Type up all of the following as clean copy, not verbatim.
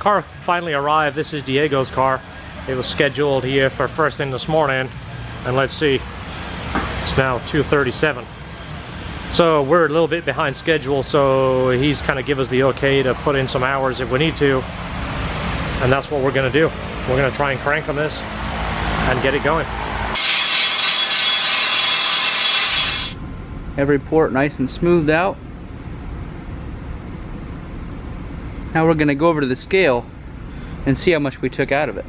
car finally arrived. This is Diego's car. It was scheduled here for first thing this morning, and let's see, it's now 2:37. So we're a little bit behind schedule, so he's kind of give us the okay to put in some hours if we need to, and that's what we're gonna do. We're gonna try and crank on this and get it going. Every port nice and smoothed out. Now we're gonna go over to the scale and see how much we took out of it.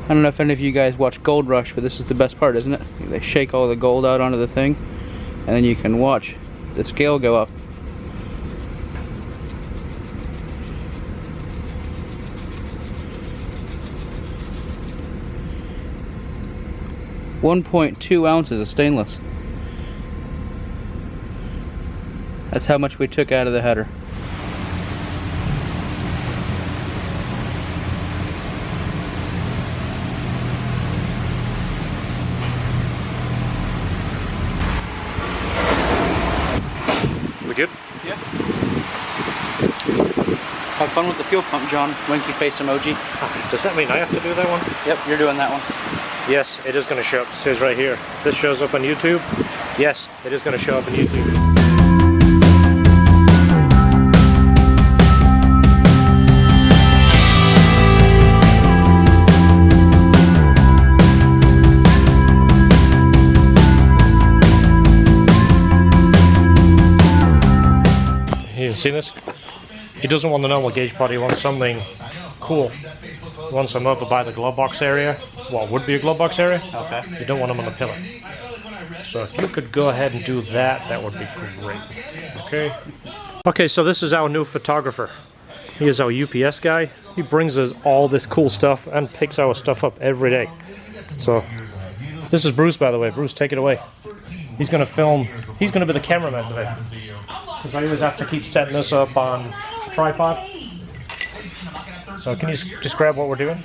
I don't know if any of you guys watch Gold Rush, but this is the best part, isn't it? They shake all the gold out onto the thing, and then you can watch the scale go up. .2 ounces of stainless. That's how much we took out of the header. We good? Yeah. Have fun with the fuel pump, John. Winky face emoji. Does that mean I have to do that one? Yep, you're doing that one. Yes, it is going to show up. It says right here. If this shows up on YouTube, yes, it is going to show up on YouTube. You see this? He doesn't want the normal gauge pot, he wants something cool. He wants them over by the glove box area. What would be a glove box area? Okay. You don't want them on the pillar. So if you could go ahead and do that, that would be great. Okay. Okay, so this is our new photographer. He is our UPS guy. He brings us all this cool stuff and picks our stuff up every day. So this is Bruce, by the way. Bruce, take it away. He's gonna film. He's gonna be the cameraman today. Because I always have to keep setting this up on a tripod. So can you describe what we're doing?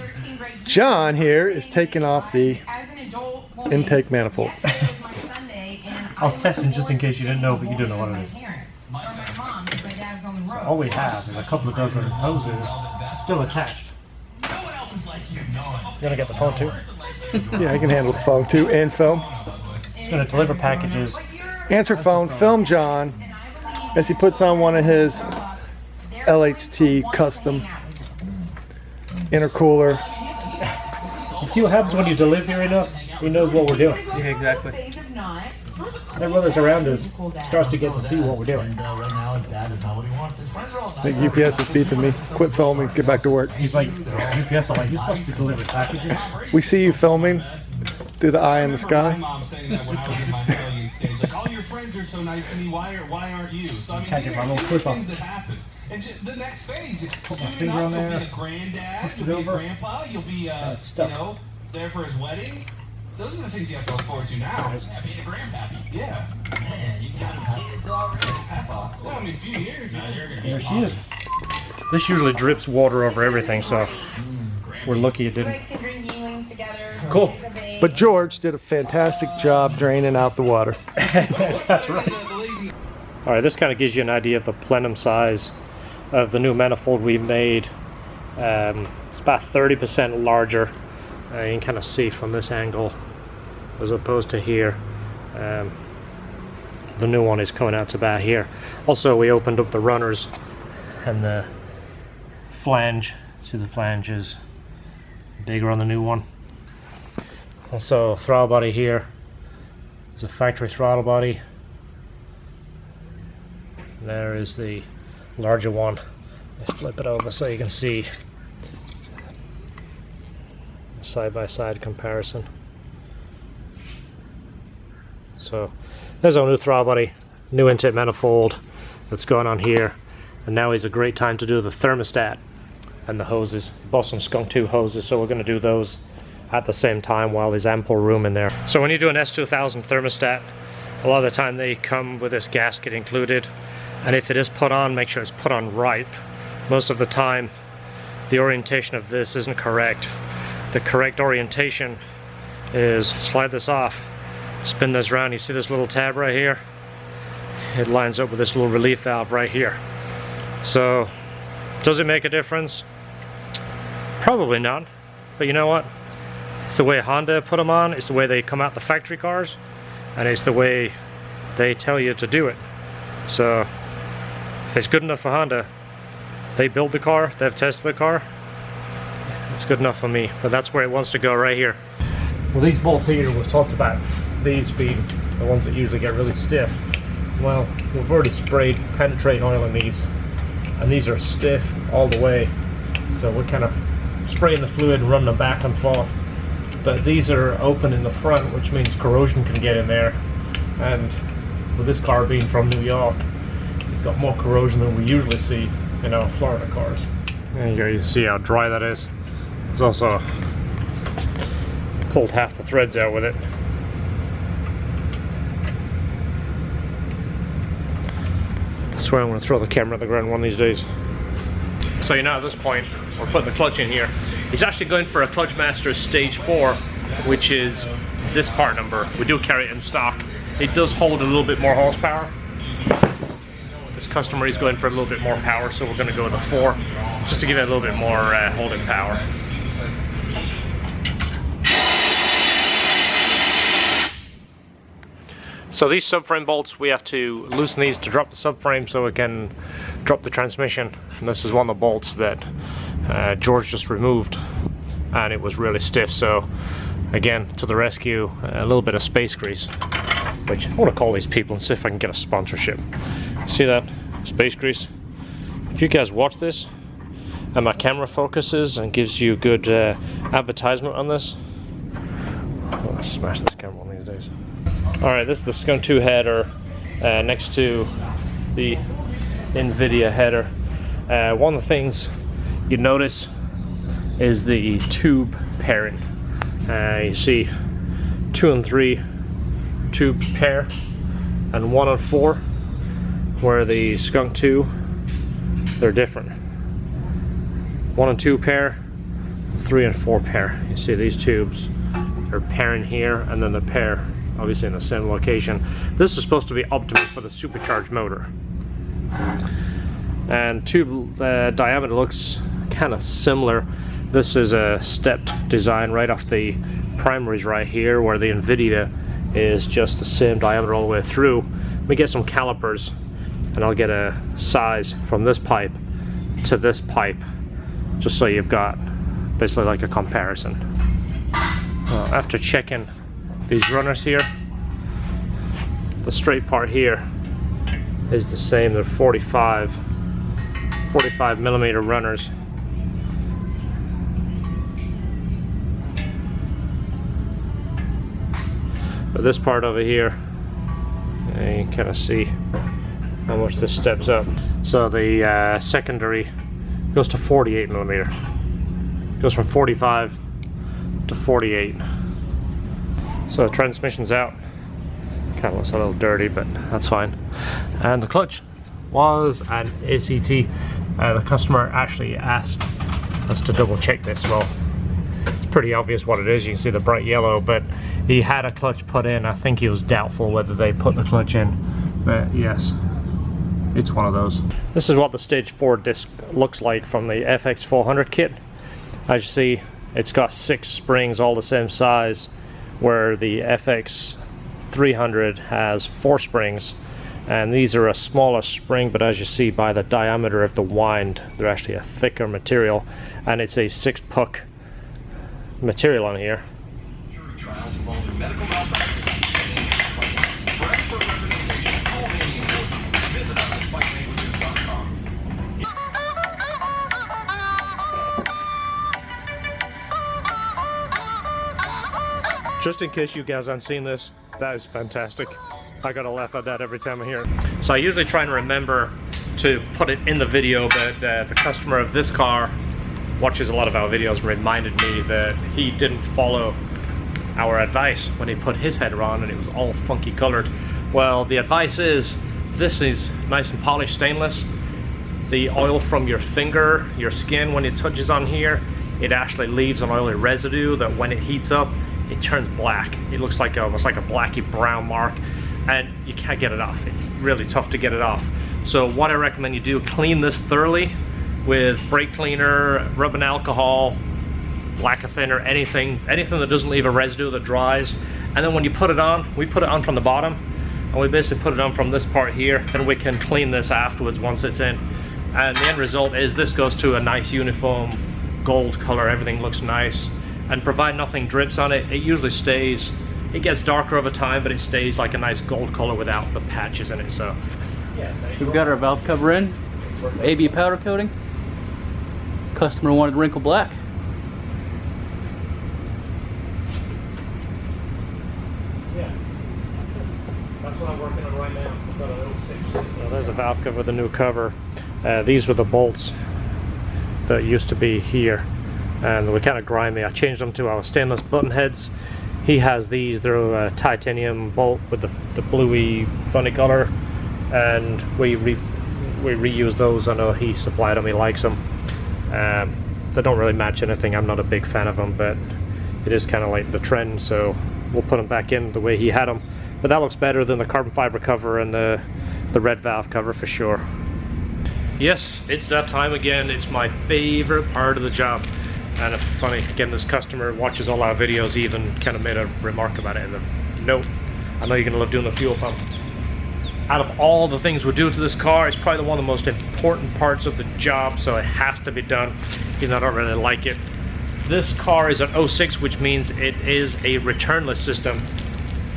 John here is taking off the intake manifold. I was testing just in case you didn't know, but you do know what it is. So all we have is a couple of dozen hoses still attached. You gonna get the phone too? Yeah, I can handle the phone too, and film. It's gonna deliver packages. Answer phone, film John as he puts on one of his LHT Custom intercooler. You see what happens when you deliver enough? He knows what we're doing. Yeah, exactly. Everyone that's around us starts to get to see what we're doing. I think UPS is beeping me. Quit filming, get back to work. He's like, UPS, I'm like, you're supposed to deliver packages. We see you filming through the eye in the sky. All your friends are so nice to me. Why aren't you? So I mean, Can't get my little clip off. that happen. And the next phase, Put my finger on there. You'll be a granddad. You'll be a grandpa. You'll be there for his wedding. Those are the things you have to look forward to now. Being a grandpappy. Yeah. Man, you got kids already. Well, I mean, a few years. There she is. This usually drips water over everything, so we're lucky it didn't. Cool. But George did a fantastic job draining out the water. That's right. All right, this kind of gives you an idea of the plenum size of the new manifold we made. It's about 30% larger. You can kind of see from this angle as opposed to here. The new one is coming out to about here. Also, we opened up the runners and the flange. See, the flange is bigger on the new one. Also, throttle body here is a factory throttle body. There is the larger one. Let's flip it over so you can see the side-by-side comparison. So there's our new throttle body, new intake manifold that's going on here, and now is a great time to do the thermostat and the hoses. Bought some Skunk 2 hoses, so we're going to do those at the same time while there's ample room in there. So when you do an S2000 thermostat, a lot of the time they come with this gasket included, and if it is put on, make sure it's put on right. Most of the time the orientation of this isn't correct. The correct orientation is slide this off, spin this around. You see this little tab right here? It lines up with this little relief valve right here. So, does it make a difference? Probably not. But you know what? It's the way Honda put them on, it's the way they come out the factory cars, and it's the way they tell you to do it. So, if it's good enough for Honda, they build the car, they've tested the car, it's good enough for me. But that's where it wants to go, right here. Well, these bolts here, we've talked about these being the ones that usually get really stiff. Well, we've already sprayed penetrating oil in these, and these are stiff all the way. So we're kind of spraying the fluid and running them back and forth. But these are open in the front, which means corrosion can get in there. And with this car being from New York, it's got more corrosion than we usually see in our Florida cars. There you go, you can see how dry that is. It's also pulled half the threads out with it. I swear I'm going to throw the camera at the ground one of these days. So you know, at this point, we're putting the clutch in here. He's actually going for a Clutchmaster Stage 4, which is this part number. We do carry it in stock. It does hold a little bit more horsepower. This customer is going for a little bit more power, so we're going to go with a 4, just to give it a little bit more holding power. So these subframe bolts, we have to loosen these to drop the subframe so we can drop the transmission. And this is one of the bolts that George just removed, and it was really stiff. So again, to the rescue, a little bit of space grease, which I want to call these people and see if I can get a sponsorship. See that? Space grease. If you guys watch this and my camera focuses and gives you good advertisement on this, I'm gonna smash this camera one of these days. Alright, this is the Skunk 2 header next to the NVIDIA header. One of the things you notice is the tube pairing. You see 2 and 3 tube pair and 1 and 4, where the Skunk 2, they're different. 1 and 2 pair, 3 and 4 pair. You see these tubes are pairing here, and then the pair obviously in the same location. This is supposed to be optimal for the supercharged motor. And tube diameter looks kind of similar. This is a stepped design right off the primaries right here, where the NVIDIA is just the same diameter all the way through. Let me get some calipers and I'll get a size from this pipe to this pipe, just so you've got basically like a comparison. After checking these runners here, the straight part here is the same. They're 45 millimeter runners. But this part over here, you can kind of see how much this steps up. So the secondary goes to 48 millimeter. Goes from 45 to 48. So the transmission's out. Kind of looks a little dirty, but that's fine. And the clutch was an ACT. The customer actually asked us to double check this. Well, it's pretty obvious what it is. You can see the bright yellow, but he had a clutch put in. I think he was doubtful whether they put the clutch in, but yes, it's one of those. This is what the Stage 4 disc looks like from the FX400 kit. As you see, it's got 6 springs all the same size, where the FX300 has 4 springs, and these are a smaller spring, but as you see by the diameter of the wind, they're actually a thicker material, and it's a 6-puck material on here. Just in case you guys haven't seen this, that is fantastic. I gotta laugh at that every time I hear it. So I usually try and remember to put it in the video, but the customer of this car watches a lot of our videos, reminded me that he didn't follow our advice when he put his header on and it was all funky colored. Well, the advice is, this is nice and polished stainless. The oil from your finger, your skin, when it touches on here, it actually leaves an oily residue that when it heats up, it turns black. It looks like almost like a blacky brown mark. and you can't get it off. It's really tough to get it off. So what I recommend you do, clean this thoroughly with brake cleaner, rubbing alcohol, lacquer thinner, anything that doesn't leave a residue that dries. And then when you put it on, we put it on from the bottom, and we basically put it on from this part here, and we can clean this afterwards once it's in. And the end result is this goes to a nice uniform gold color. Everything looks nice, and provided nothing drips on it, it usually stays. It gets darker over time, but it stays like a nice gold color without the patches in it. So yeah, We've got our valve cover in, AB powder coating. Customer wanted wrinkle black. Yeah, that's what I'm working on right now. I've got a little 6. Now there's a valve cover with a new cover. These were the bolts that used to be here, and they were kind of grimy. I changed them to our stainless button heads. He has these. They're a titanium bolt with the bluey funny color, and we reuse those. I know he supplied them. He likes them. They don't really match anything. I'm not a big fan of them, but it is kind of like the trend, so we'll put them back in the way he had them. But that looks better than the carbon fiber cover and the red valve cover for sure. Yes, it's that time again. It's my favorite part of the job. And it's funny, again, this customer watches all our videos. He even kind of made a remark about it in the note. I know you're going to love doing the fuel pump. Out of all the things we do to this car, it's probably one of the most important parts of the job, so it has to be done, even though I don't really like it. This car is an 06, which means it is a returnless system.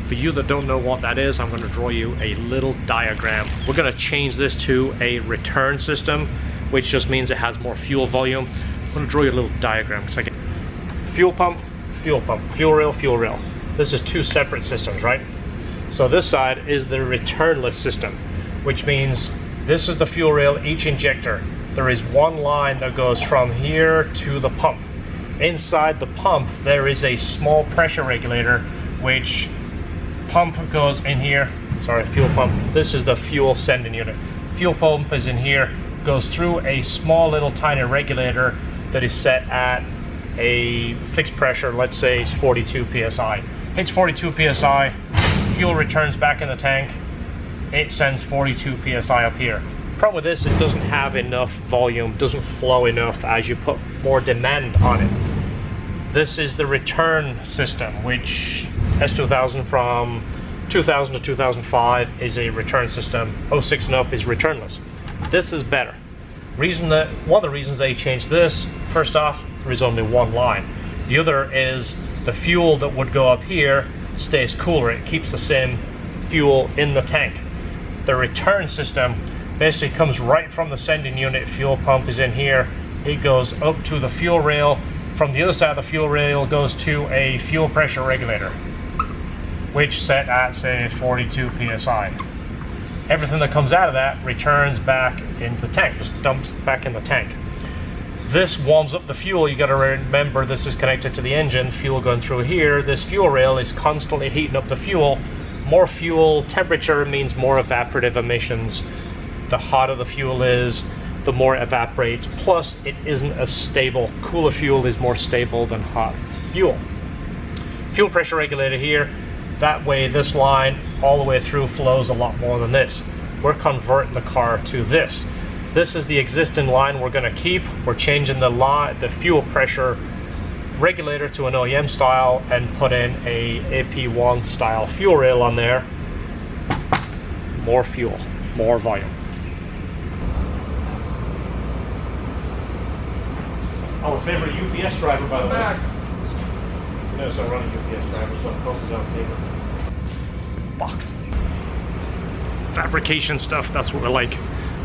For you that don't know what that is, I'm going to draw you a little diagram. We're going to change this to a return system, which just means it has more fuel volume. I'm going to draw you a little diagram. It's like fuel pump, fuel rail, fuel rail. This is 2 separate systems, right? So this side is the returnless system, which means this is the fuel rail, each injector. There is one line that goes from here to the pump. Inside the pump, there is a small pressure regulator, which pump goes in here. Sorry, fuel pump. This is the fuel sending unit. Fuel pump is in here, goes through a small little tiny regulator that is set at a fixed pressure. Let's say it's 42 psi. Hits 42 psi. Fuel returns back in the tank. It sends 42 psi up here. Problem with this, it doesn't have enough volume, doesn't flow enough as you put more demand on it. This is the return system, which S2000 from 2000 to 2005 is a return system. 06 and up is returnless. This is better. One of the reasons they changed this, first off, there is only one line. The other is the fuel that would go up here stays cooler. It keeps the same fuel in the tank. The return system basically comes right from the sending unit. Fuel pump is in here. It goes up to the fuel rail. From the other side of the fuel rail goes to a fuel pressure regulator, which set at, say, 42 psi. Everything that comes out of that returns back into the tank, just dumps back in the tank. This warms up the fuel. You got to remember this is connected to the engine. Fuel going through here. This fuel rail is constantly heating up the fuel. More fuel temperature means more evaporative emissions. The hotter the fuel is, the more it evaporates. Plus, it isn't as stable. Cooler fuel is more stable than hot fuel. Fuel pressure regulator here. That way, this line all the way through flows a lot more than this. We're converting the car to this. This is the existing line we're going to keep. We're changing the fuel pressure regulator to an OEM style and put in a AP1 style fuel rail on there. More fuel, more volume. Our favorite UPS driver, by the way. You notice I run a UPS driver, so it costs down paper. Box. Fabrication stuff, that's what we like.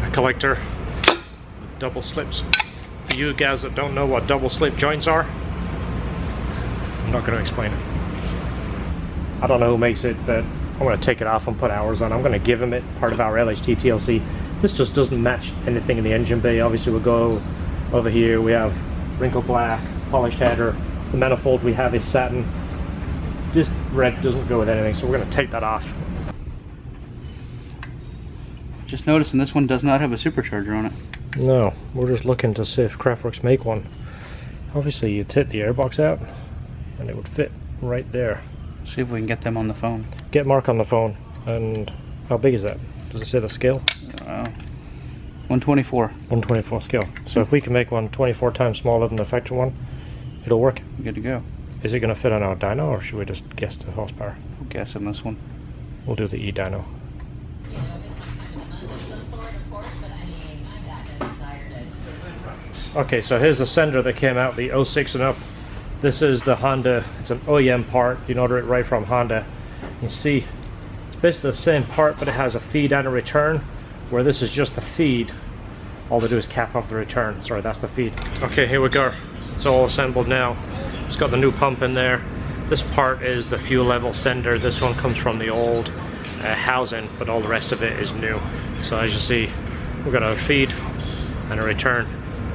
A collector with double slips. For you guys that don't know what double slip joints are, I'm not going to explain it. I don't know who makes it, but I'm going to take it off and put hours on. I'm going to give him it, part of our LHT TLC. This just doesn't match anything in the engine bay. Obviously we'll go over here, we have wrinkle black, polished header. The manifold we have is satin. This red doesn't go with anything, so we're going to take that off. Just noticing this one does not have a supercharger on it. No, we're just looking to see if Kraftwerks make one. Obviously you'd take the airbox out and it would fit right there. See if we can get them on the phone. Get Mark on the phone. And how big is that? Does it say the scale? 124. 124 scale. So if we can make one 24 times smaller than the factory one, it'll work. Good to go. Is it going to fit on our dyno, or should we just guess the horsepower? We'll guess on this one. We'll do the E-dyno. Okay, so here's the sender that came out, the 06 and up. This is the Honda, it's an OEM part. You can order it right from Honda. You see, it's basically the same part, but it has a feed and a return, where this is just the feed. All they do is cap off the return. Sorry, that's the feed. Okay, here we go. It's all assembled now. It's got the new pump in there. This part is the fuel level sender. This one comes from the old housing, but all the rest of it is new. So as you see, we've got a feed and a return.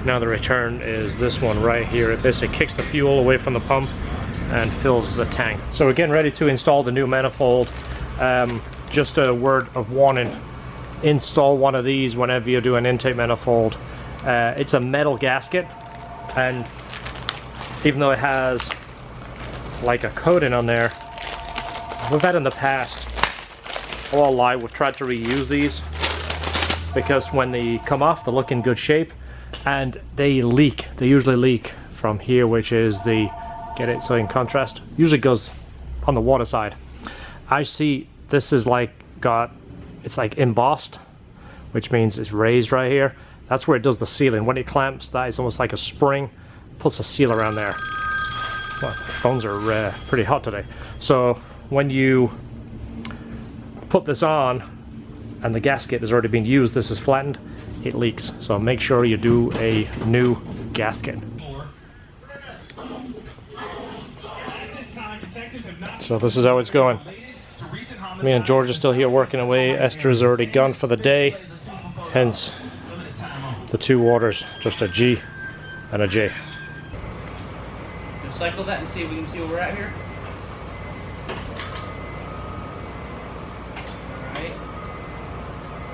Now the return is this one right here. It basically kicks the fuel away from the pump and fills the tank. So we're getting ready to install the new manifold. Just a word of warning. Install one of these whenever you do an intake manifold. It's a metal gasket, and even though it has like a coating on there, we've had in the past, I won't lie, we've tried to reuse these because when they come off, they look in good shape, and they leak. They usually leak from here, which is the, get it so in contrast, usually goes on the water side. I see this is like it's like embossed, which means it's raised right here. That's where it does the sealing. When it clamps, that is almost like a spring, puts a seal around there. Well, phones are pretty hot today. So when you put this on and the gasket has already been used, this is flattened, it leaks. So make sure you do a new gasket. So this is how it's going. Me and George are still here working away. Esther is already gone for the day. Hence the two waters, just a G and a J. Cycle that and see if we can see where we're at here. Alright.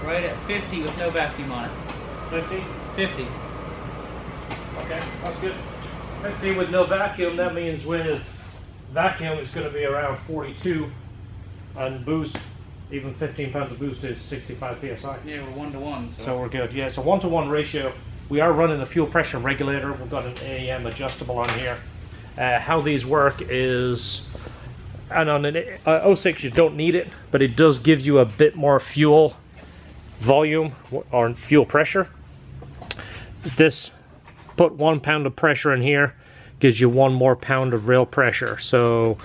Right at 50 with no vacuum on it. 50? 50. Okay, that's good. 50 with no vacuum, that means when it's vacuum, it's going to be around 42. And boost, even 15 pounds of boost is 65 psi. Yeah, we're 1 to 1. So we're good. Yeah, it's a 1-to-1 ratio. We are running a fuel pressure regulator. We've got an AEM adjustable on here. How these work is, and on an 06 you don't need it, but it does give you a bit more fuel volume or fuel pressure. This, put 1 pound of pressure in here, gives you 1 more pound of rail pressure. So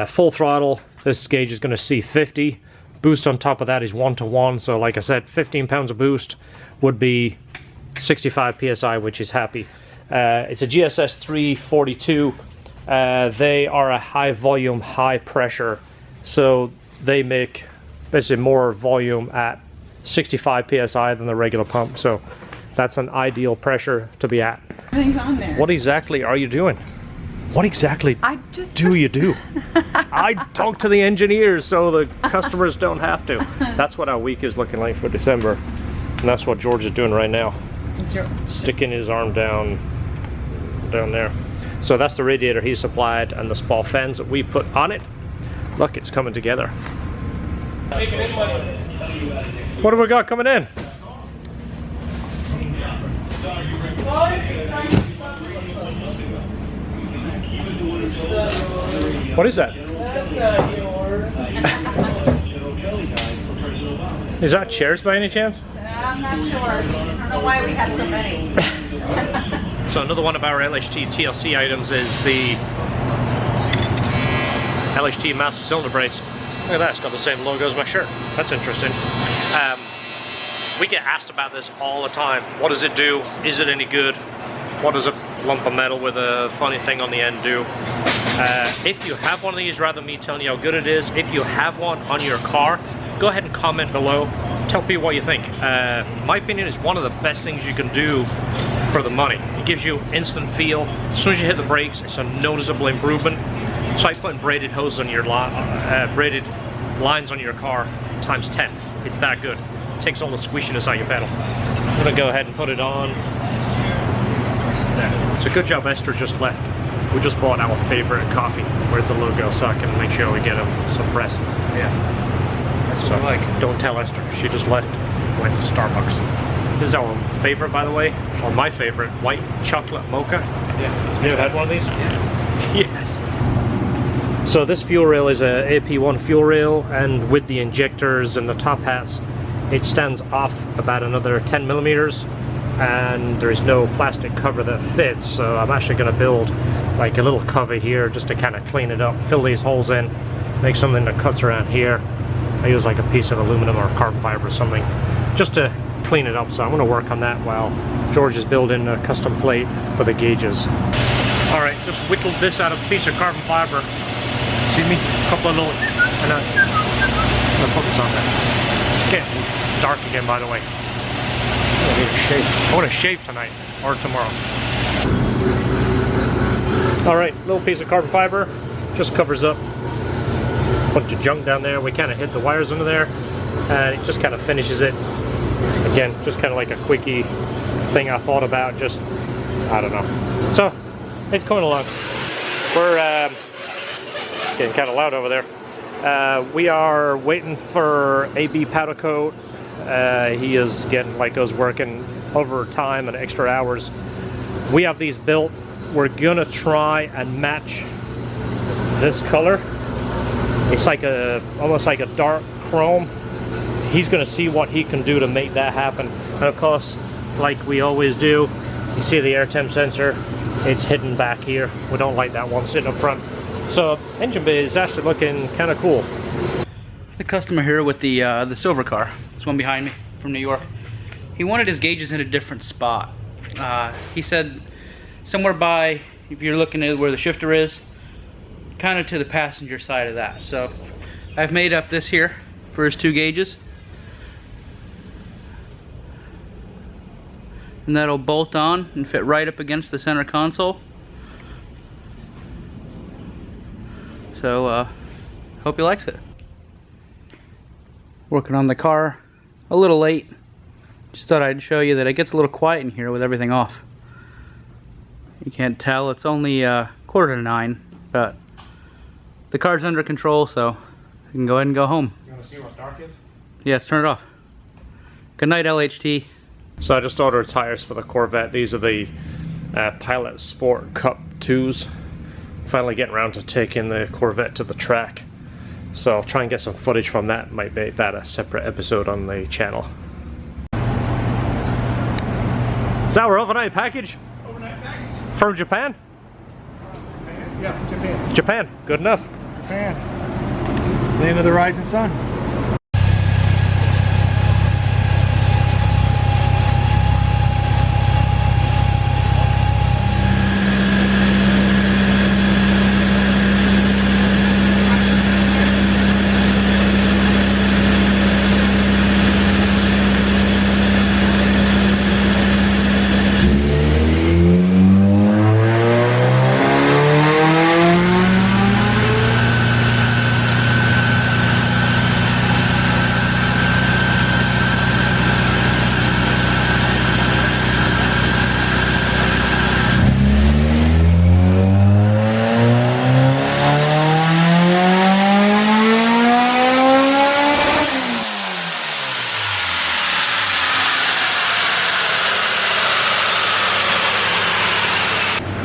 full throttle, this gauge is going to see 50. Boost on top of that is 1-to-1. So like I said, 15 pounds of boost would be 65 psi, which is happy. It's a GSS 342. They are a high volume, high pressure, so they make basically more volume at 65 psi than the regular pump. So that's an ideal pressure to be at. Everything's on there. What exactly are you doing? What exactly do you do? I talk to the engineers so the customers don't have to. That's what our week is looking like for December, and that's what George is doing right now. Sticking his arm down there. So that's the radiator he supplied and the spall fans that we put on it. Look, it's coming together. What do we got coming in? What is that? Is that chairs by any chance? I'm not sure. I don't know why we have so many. So another one of our LHT TLC items is the LHT master cylinder brace. Look at that, it's got the same logo as my shirt. That's interesting. We get asked about this all the time. What does it do? Is it any good? What does a lump of metal with a funny thing on the end do? If you have one of these, rather than me telling you how good it is, if you have one on your car, go ahead and comment below. Tell people what you think. My opinion is one of the best things you can do for the money. It gives you instant feel. As soon as you hit the brakes, it's a noticeable improvement. It's like putting braided hoses on your braided lines on your car times 10. It's that good. It takes all the squishiness out of your pedal. I'm gonna go ahead and put it on. So good job, Esther just left. We just bought our favorite coffee. Where's the logo so I can make sure we get some press? Yeah. That's what I like. Don't tell Esther. She just left. Went to Starbucks. This is our favorite, by the way, or my favorite, white chocolate mocha. Yeah. Have you ever had one of these? Yeah. Yes. So this fuel rail is a AP1 fuel rail, and with the injectors and the top hats, it stands off about another 10 millimeters, and there's no plastic cover that fits. So I'm actually going to build like a little cover here just to kind of clean it up, fill these holes in, make something that cuts around here. I use like a piece of aluminum or carbon fiber or something just to clean it up. So I'm going to work on that while George is building a custom plate for the gauges. All right, just whittled this out of a piece of carbon fiber. See me? A couple of little, and I'm gonna put this on there. It's getting dark again, by the way. I want to shave tonight or tomorrow. All right, little piece of carbon fiber, just covers up a bunch of junk down there. We kind of hid the wires under there, and it just kind of finishes it. Again, just kind of like a quickie thing I thought about, just, I don't know. So, it's coming along. We're getting kind of loud over there. We are waiting for AB powder coat. He is getting, like, us working overtime and extra hours. We have these built. We're gonna try and match this color. It's like almost like a dark chrome. He's gonna see what he can do to make that happen. And of course, like we always do, you see the air temp sensor, it's hidden back here. We don't like that one sitting up front. So engine bay is actually looking kind of cool. The customer here with the silver car, this one behind me from New York, he wanted his gauges in a different spot. He said somewhere by, if you're looking at where the shifter is, kind of to the passenger side of that. So I've made up this here for his 2 gauges. And that'll bolt on and fit right up against the center console. So hope he likes it. Working on the car a little late. Just thought I'd show you that it gets a little quiet in here with everything off. You can't tell, it's only 8:45, but the car's under control, so you can go ahead and go home. You want to see what dark is? Yes, turn it off. Good night, LHT. So I just ordered tires for the Corvette. These are the Pilot Sport Cup 2s. Finally getting around to taking the Corvette to the track. So I'll try and get some footage from that. Might make that a separate episode on the channel. Is that our overnight package? Overnight package. From Japan? Yeah, from Japan. Japan, good enough. Japan. Land of the rising sun.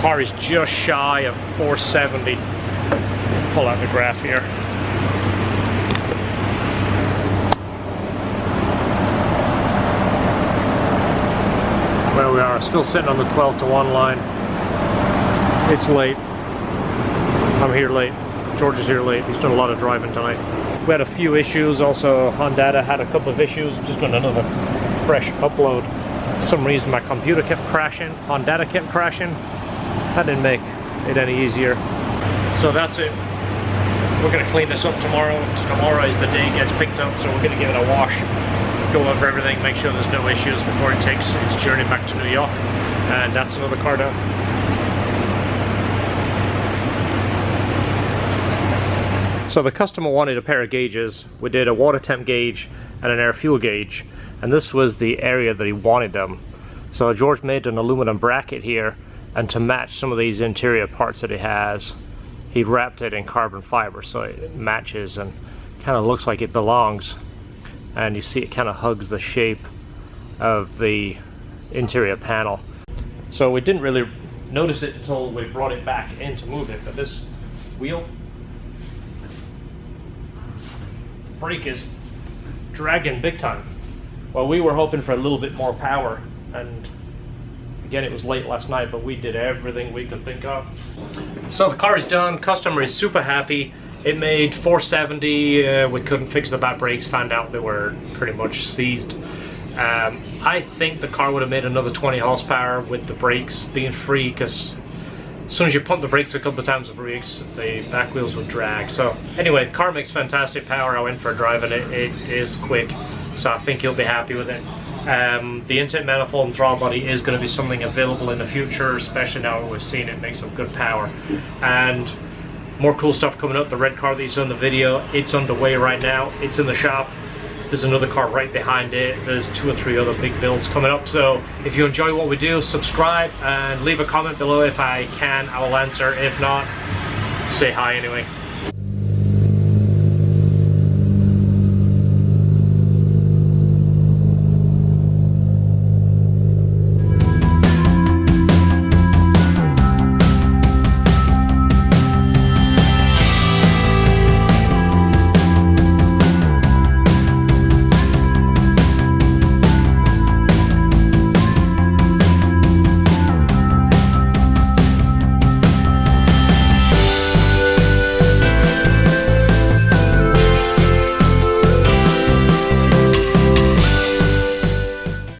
Car is just shy of 470. Pull out the graph here. Well, we are still sitting on the 12 to 1 line. It's late. I'm here late. George is here late. He's done a lot of driving tonight. We had a few issues. Also, Honda had a couple of issues. Just doing another fresh upload. For some reason my computer kept crashing. Honda kept crashing. That didn't make it any easier. So that's it. We're going to clean this up tomorrow. Tomorrow is the day it gets picked up, so we're going to give it a wash, go over everything, make sure there's no issues before it takes its journey back to New York. And that's another car down. So the customer wanted a pair of gauges. We did a water temp gauge and an air fuel gauge, and this was the area that he wanted them. So George made an aluminum bracket here, and to match some of these interior parts that he has, he wrapped it in carbon fiber so it matches, and kind of looks like it belongs, and you see it kind of hugs the shape of the interior panel. So we didn't really notice it until we brought it back in to move it, but this wheel brake is dragging big time. Well, we were hoping for a little bit more power, and again, it was late last night, but we did everything we could think of. So the car is done. Customer is super happy. It made 470. We couldn't fix the back brakes. Found out they were pretty much seized. I think the car would have made another 20 horsepower with the brakes being free, because as soon as you pump the brakes a couple of times, the back wheels would drag. So anyway, the car makes fantastic power. I went for a drive and it is quick, so I think you'll be happy with it. The intake manifold and throttle body is going to be something available in the future, especially now that we've seen it make some good power. And more cool stuff coming up. The red car that you saw in the video, it's underway right now. It's in the shop. There's another car right behind it. There's 2 or 3 other big builds coming up. So if you enjoy what we do, subscribe and leave a comment below. If I can, I will answer. If not, say hi anyway.